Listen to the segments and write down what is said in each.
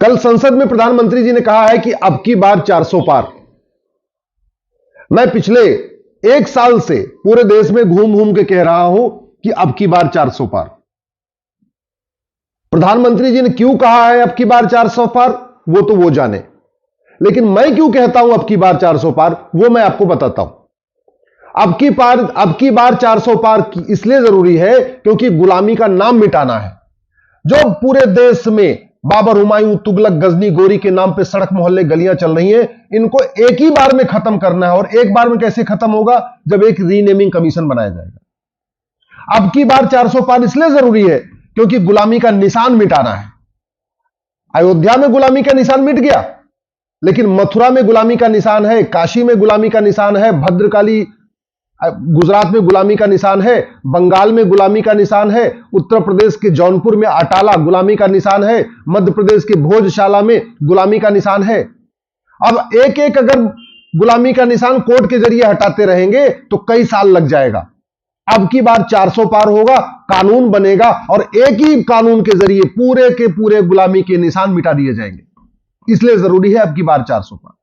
कल संसद में प्रधानमंत्री जी ने कहा है कि अब की बार 400 पार। मैं पिछले एक साल से पूरे देश में घूम घूम के कह रहा हूं कि अब की बार 400 पार। प्रधानमंत्री जी ने क्यों कहा है अब की बार 400 पार, वो जाने, लेकिन मैं क्यों कहता हूं अब की बार 400 पार, वो मैं आपको बताता हूं। अब की बार 400 पार इसलिए जरूरी है क्योंकि गुलामी का नाम मिटाना है। जो पूरे देश में बाबर, हुमायूं, तुगलक, गजनी, गोरी के नाम पे सड़क मोहल्ले गलियां चल रही हैं, इनको एक ही बार में खत्म करना है। और एक बार में कैसे खत्म होगा? जब एक रीनेमिंग कमीशन बनाया जाएगा। अब की बार 400 पार इसलिए जरूरी है क्योंकि गुलामी का निशान मिटाना है। अयोध्या में गुलामी का निशान मिट गया, लेकिन मथुरा में गुलामी का निशान है, काशी में गुलामी का निशान है, भद्रकाली गुजरात में गुलामी का निशान है, बंगाल में गुलामी का निशान है, उत्तर प्रदेश के जौनपुर में अटाला गुलामी का निशान है, मध्य प्रदेश के भोजशाला में गुलामी का निशान है। अब एक एक अगर गुलामी का निशान कोर्ट के जरिए हटाते रहेंगे तो कई साल लग जाएगा। अब की बार 400 पार होगा, कानून बनेगा और एक ही कानून के जरिए पूरे के पूरे गुलामी के निशान मिटा दिए जाएंगे। इसलिए जरूरी है अब की बार 400 पार।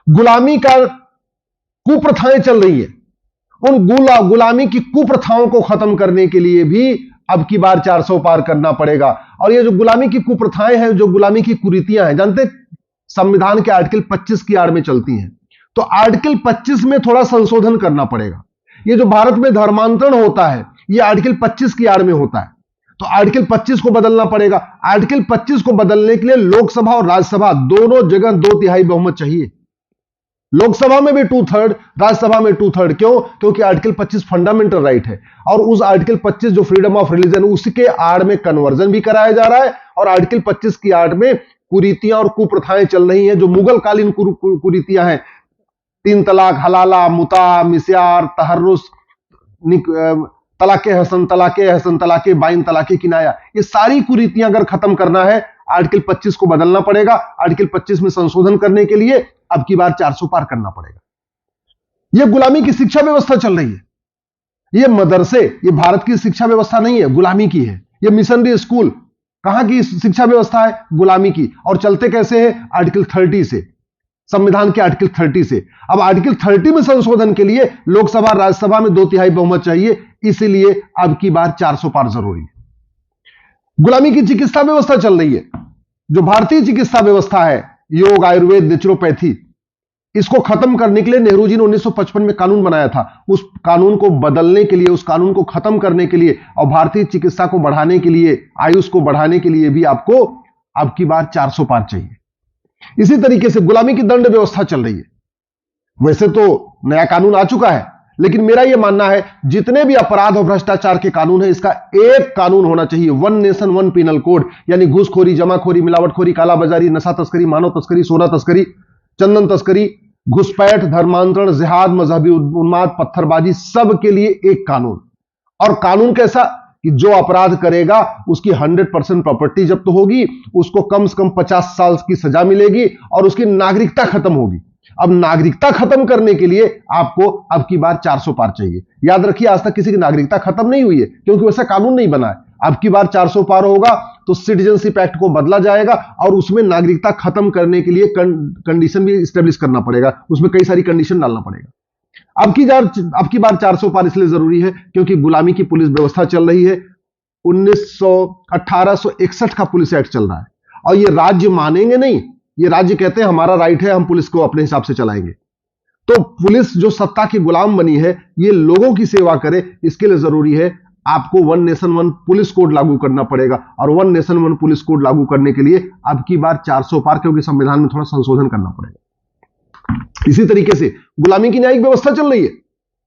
गुलामी का कुप्रथाएं चल रही है, उन गुलामी की कुप्रथाओं को खत्म करने के लिए भी अब की बार 400 पार करना पड़ेगा। और ये जो गुलामी की कुप्रथाएं हैं, जो गुलामी की कुरीतियां हैं, जानते संविधान के आर्टिकल 25 की आड़ में चलती हैं, तो आर्टिकल 25 में थोड़ा संशोधन करना पड़ेगा। ये जो भारत में धर्मांतरण होता है, ये आर्टिकल 25 की आड़ में होता है, तो आर्टिकल 25 को बदलना पड़ेगा। आर्टिकल 25 को बदलने के लिए लोकसभा और राज्यसभा दोनों जगह 2/3 बहुमत चाहिए। लोकसभा में भी 2/3, राज्यसभा में 2/3। क्यों? क्योंकि आर्टिकल 25 फंडामेंटल राइट है और उस आर्टिकल 25 जो फ्रीडम ऑफ रिलीजन, उसके आड़ में कन्वर्जन भी कराया जा रहा है और आर्टिकल 25 की आड़ में कुरीतियां और कुप्रथाएं चल रही हैं, जो मुगल कालीन कुरीतियां हैं। 3 तलाक, हलाला, मुता, मिस्यार, तहर्रुस, तलाके हसन, तलाके बाइन, तलाके किनाया, ये सारी कुरीतियां अगर खत्म करना है, आर्टिकल 25 को बदलना पड़ेगा। आर्टिकल 25 में संशोधन करने के लिए अब की बार 400 पार करना पड़ेगा। यह गुलामी की शिक्षा व्यवस्था चल रही है। यह मदरसे, यह भारत की शिक्षा व्यवस्था नहीं है, गुलामी की है। यह मिशनरी स्कूल कहां की शिक्षा व्यवस्था है? गुलामी की। और चलते कैसे है? आर्टिकल 30 से, संविधान के आर्टिकल 30 से। अब आर्टिकल 30 में संशोधन के लिए लोकसभा राज्यसभा में 2/3 बहुमत चाहिए, इसीलिए अब की बार 400 पार जरूरी है। गुलामी की चिकित्सा व्यवस्था चल रही है, जो भारतीय चिकित्सा व्यवस्था है, योग, आयुर्वेद, नेचुरोपैथी, इसको खत्म करने के लिए नेहरू जी ने 1955 में कानून बनाया था। उस कानून को बदलने के लिए, उस कानून को खत्म करने के लिए और भारतीय चिकित्सा को बढ़ाने के लिए, आयुष को बढ़ाने के लिए भी आपको अब की बार 400 पार चाहिए। इसी तरीके से गुलामी की दंड व्यवस्था चल रही है। वैसे तो नया कानून आ चुका है, लेकिन मेरा यह मानना है जितने भी अपराध और भ्रष्टाचार के कानून है, इसका एक कानून होना चाहिए, one nation one penal code. यानी घूसखोरी, जमाखोरी, मिलावटखोरी, कालाबाजारी, नशा तस्करी, मानव तस्करी, सोना तस्करी, चंदन तस्करी, घुसपैठ, धर्मांतरण, जिहाद, मजहबी उन्माद, पत्थरबाजी, सब के लिए एक कानून। और कानून कैसा कि जो अपराध करेगा उसकी 100% प्रॉपर्टी जब्त होगी, उसको कम से कम 50 साल की सजा मिलेगी और उसकी नागरिकता खत्म होगी। अब नागरिकता खत्म करने के लिए आपको अब की बार 400 पार चाहिए। याद रखिए, आज तक किसी की नागरिकता खत्म नहीं हुई है क्योंकि वैसा कानून नहीं बना है। अब की बार 400 पार होगा तो सिटीजनशिप एक्ट को बदला जाएगा और उसमें नागरिकता खत्म करने के लिए कंडीशन भी स्टेब्लिश करना पड़ेगा, उसमें कई सारी कंडीशन डालना पड़ेगा। अब की बार 400 पार इसलिए जरूरी है क्योंकि गुलामी की पुलिस व्यवस्था चल रही है। 1861 का पुलिस एक्ट चल रहा है और ये राज्य मानेंगे नहीं। ये राज्य कहते हैं हमारा राइट है, हम पुलिस को अपने हिसाब से चलाएंगे। तो पुलिस जो सत्ता की गुलाम बनी है, ये लोगों की सेवा करे, इसके लिए जरूरी है आपको one nation one police code लागू करना पड़ेगा। और one nation one police code लागू करने के लिए अब की बार 400 पार, क्योंकि संविधान में थोड़ा संशोधन करना पड़ेगा। इसी तरीके से गुलामी की न्यायिक व्यवस्था चल रही है।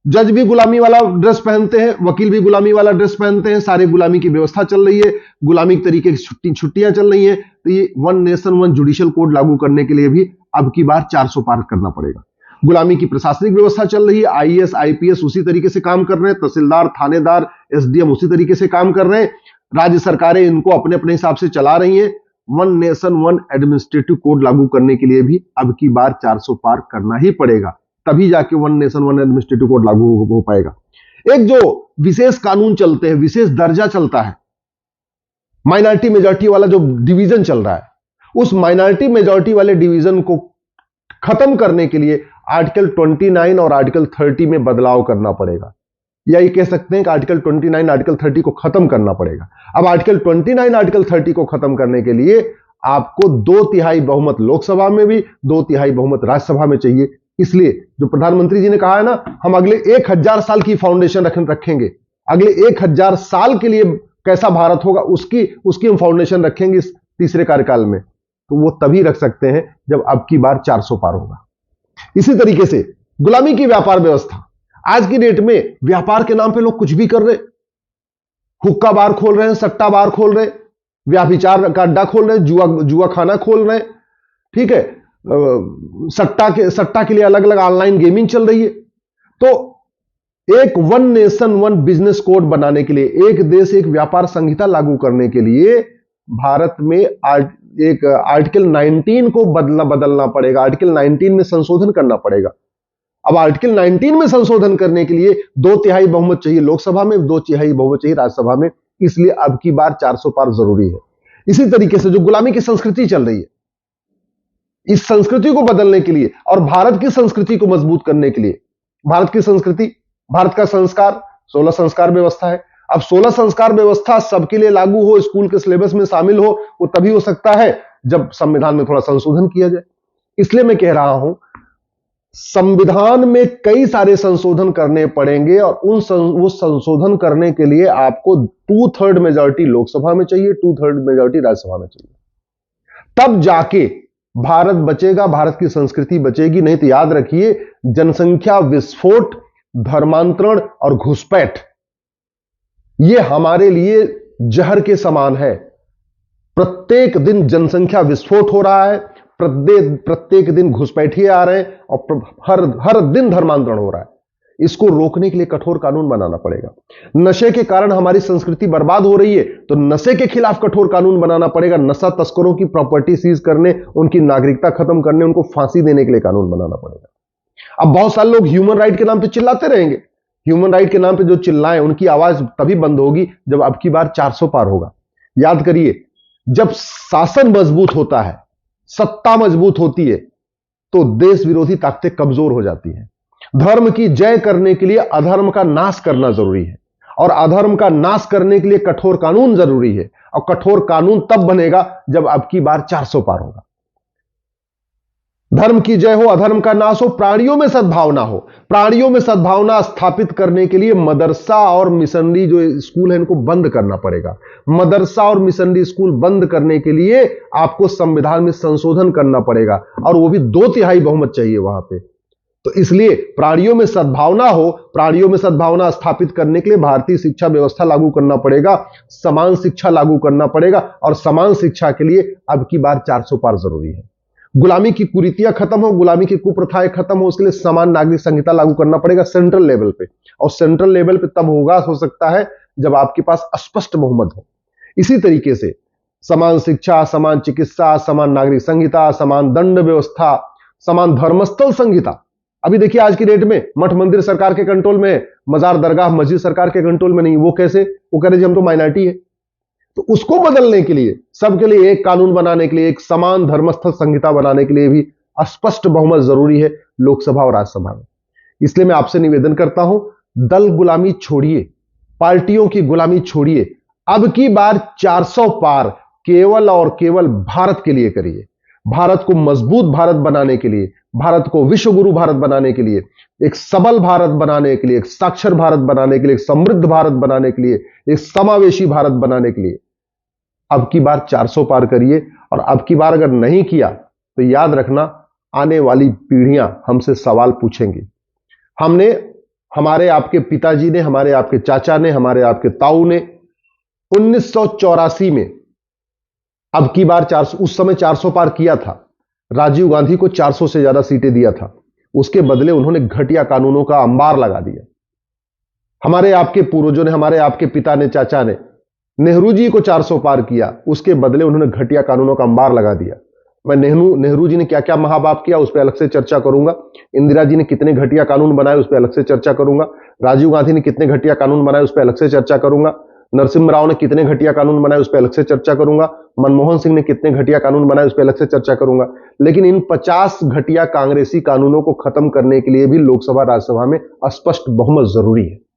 जज भी गुलामी वाला ड्रेस पहनते हैं, वकील भी गुलामी वाला ड्रेस पहनते हैं, सारे गुलामी की व्यवस्था चल रही है। गुलामी के तरीके की छुट्टियां चल रही हैं। तो ये one nation one judicial code लागू करने के लिए भी अब की बार 400 पार करना पड़ेगा। गुलामी की प्रशासनिक व्यवस्था चल रही है। आईएएस, आईपीएस उसी तरीके से काम कर रहे हैं, तहसीलदार, थानेदार, एसडीएम उसी तरीके से काम कर रहे हैं। राज्य सरकारें इनको अपने अपने हिसाब से चला रही हैं। One nation one administrative code लागू करने के लिए भी अब की बार 400 पार करना ही पड़ेगा, तभी जाके one nation one administrative code लागू हो पाएगा। एक जो विशेष कानून चलते हैं, विशेष दर्जा चलता है, माइनॉरिटी मेजॉरिटी वाला जो डिवीजन चल रहा है, उस माइनॉरिटी मेजॉरिटी वाले डिवीजन को खत्म करने के लिए आर्टिकल 29 और आर्टिकल 30 में बदलाव करना पड़ेगा, या ये कह सकते हैं कि आर्टिकल 29 आर्टिकल 30 को खत्म करना पड़ेगा। अब आर्टिकल 29 आर्टिकल 30 को खत्म करने के लिए आपको 2/3 बहुमत लोकसभा में भी 2/3 बहुमत राज्यसभा में चाहिए। इसलिए जो प्रधानमंत्री जी ने कहा है ना, हम अगले 1000 साल की फाउंडेशन रखेंगे, अगले 1000 साल के लिए कैसा भारत होगा उसकी हम फाउंडेशन रखेंगे इस तीसरे कार्यकाल में, तो वो तभी रख सकते हैं जब अब की बार 400 पार होगा। इसी तरीके से गुलामी की व्यापार व्यवस्था, आज की डेट में व्यापार के नाम पे लोग कुछ भी कर रहे, हुक्का बार खोल रहे हैं, सट्टा बार खोल रहे, व्याभिचार का अड्डा खोल रहे, जुआ खाना खोल रहे, ठीक है, सट्टा के लिए अलग अलग ऑनलाइन गेमिंग चल रही है। तो एक one nation one business code बनाने के लिए, एक देश एक व्यापार संहिता लागू करने के लिए भारत में एक आर्टिकल 19 को बदलना पड़ेगा, आर्टिकल 19 में संशोधन करना पड़ेगा। अब आर्टिकल 19 में संशोधन करने के लिए 2/3 बहुमत चाहिए लोकसभा में, 2/3 बहुमत चाहिए राज्यसभा में, इसलिए अब की बार 400 पार जरूरी है। इसी तरीके से जो गुलामी की संस्कृति चल रही है, इस संस्कृति को बदलने के लिए और भारत की संस्कृति को मजबूत करने के लिए, भारत की संस्कृति, भारत का संस्कार 16 संस्कार व्यवस्था है। अब 16 संस्कार व्यवस्था सबके लिए लागू हो, स्कूल के सिलेबस में शामिल हो, वो तभी हो सकता है जब संविधान में थोड़ा संशोधन किया जाए। इसलिए मैं कह रहा हूं, संविधान में कई सारे संशोधन करने पड़ेंगे और वो संशोधन करने के लिए आपको 2/3 मेजॉरिटी लोकसभा में चाहिए, 2/3 मेजॉरिटी राज्यसभा में चाहिए, तब जाके भारत बचेगा, भारत की संस्कृति बचेगी। नहीं तो याद रखिए, जनसंख्या विस्फोट, धर्मांतरण और घुसपैठ ये हमारे लिए जहर के समान है। प्रत्येक दिन जनसंख्या विस्फोट हो रहा है, प्रत्येक दिन घुसपैठिए आ रहे हैं और हर दिन धर्मांतरण हो रहा है। इसको रोकने के लिए कठोर कानून बनाना पड़ेगा। नशे के कारण हमारी संस्कृति बर्बाद हो रही है, तो नशे के खिलाफ कठोर कानून बनाना पड़ेगा। नशा तस्करों की प्रॉपर्टी सीज करने, उनकी नागरिकता खत्म करने, उनको फांसी देने के लिए कानून बनाना पड़ेगा। अब बहुत सारे लोग ह्यूमन राइट के नाम पे चिल्लाते रहेंगे, ह्यूमन राइट के नाम पे जो चिल्लाएं उनकी आवाज तभी बंद होगी जब अब की बार 400 पार होगा। याद करिए, जब शासन मजबूत होता है, सत्ता मजबूत होती है, तो देश विरोधी ताकतें कमजोर हो जाती हैं। धर्म की जय करने के लिए अधर्म का नाश करना जरूरी है, और अधर्म का नाश करने के लिए कठोर कानून जरूरी है, और कठोर कानून तब बनेगा जब अब की बार 400 पार होगा। धर्म की जय हो, अधर्म का नाश हो, प्राणियों में सद्भावना हो। प्राणियों में सद्भावना स्थापित करने के लिए मदरसा और मिशनरी जो स्कूल है इनको बंद करना पड़ेगा। मदरसा और मिशनरी स्कूल बंद करने के लिए आपको संविधान में संशोधन करना पड़ेगा, और वो भी 2/3 बहुमत चाहिए वहां पे। तो इसलिए प्राणियों में सद्भावना हो, प्राणियों में सद्भावना स्थापित करने के लिए भारतीय शिक्षा व्यवस्था लागू करना पड़ेगा, समान शिक्षा लागू करना पड़ेगा, और समान शिक्षा के लिए अब की बार 400 पार जरूरी है। गुलामी की कुरीतियां खत्म हो, गुलामी की कुप्रथाएं खत्म हो, उसके लिए समान नागरिक संहिता लागू करना पड़ेगा सेंट्रल लेवल पे, और सेंट्रल लेवल पे तब होगा, हो सकता है जब आपके पास स्पष्ट बहुमत हो। इसी तरीके से समान शिक्षा, समान चिकित्सा, समान नागरिक संहिता, समान दंड व्यवस्था, समान धर्मस्थल संहिता। अभी देखिए आज की डेट में मठ मंदिर सरकार के कंट्रोल में है, मजार दरगाह मस्जिद सरकार के कंट्रोल में नहीं। वो कैसे? वो कह रहे जी हम तो माइनॉरिटी है। तो उसको बदलने के लिए, सबके लिए एक कानून बनाने के लिए, एक समान धर्मस्थल संहिता बनाने के लिए भी स्पष्ट बहुमत जरूरी है लोकसभा और राज्यसभा में। इसलिए मैं आपसे निवेदन करता हूं, दल गुलामी छोड़िए, पार्टियों की गुलामी छोड़िए, अब की बार 400 पार केवल और केवल भारत के लिए करिए। भारत को मजबूत भारत बनाने के लिए, भारत को विश्व गुरु भारत बनाने के लिए, एक सबल भारत बनाने के लिए, एक साक्षर भारत बनाने के लिए, एक समृद्ध भारत बनाने के लिए, एक समावेशी भारत बनाने के लिए अब की बार 400 पार करिए। और अब की बार अगर नहीं किया तो याद रखना, आने वाली पीढ़ियां हमसे सवाल पूछेंगी। हमने, हमारे आपके पिताजी ने, हमारे आपके चाचा ने, हमारे आपके ताऊ ने 1984 में अब की बार 400, उस समय 400 पार किया था। राजीव गांधी को 400 से ज्यादा सीटें दिया था, उसके बदले उन्होंने घटिया कानूनों का अंबार लगा दिया। हमारे आपके पूर्वजों ने, हमारे आपके पिता ने, चाचा ने, नेहरू जी को 400 पार किया, उसके बदले उन्होंने घटिया कानूनों का अंबार लगा दिया। मैं नेहरू जी ने क्या क्या महापाप किया उस पर अलग से चर्चा करूंगा। इंदिरा जी ने कितने घटिया कानून बनाए उस पर अलग से चर्चा करूंगा। राजीव गांधी ने कितने घटिया कानून बनाए उस पर अलग से चर्चा करूंगा। नरसिम्हा राव ने कितने घटिया कानून बनाए उस पर अलग से चर्चा करूंगा, मनमोहन सिंह ने कितने घटिया कानून बनाए उस पर अलग से चर्चा करूंगा। लेकिन इन 50 घटिया कांग्रेसी कानूनों को खत्म करने के लिए भी लोकसभा राज्यसभा में स्पष्ट बहुमत जरूरी है।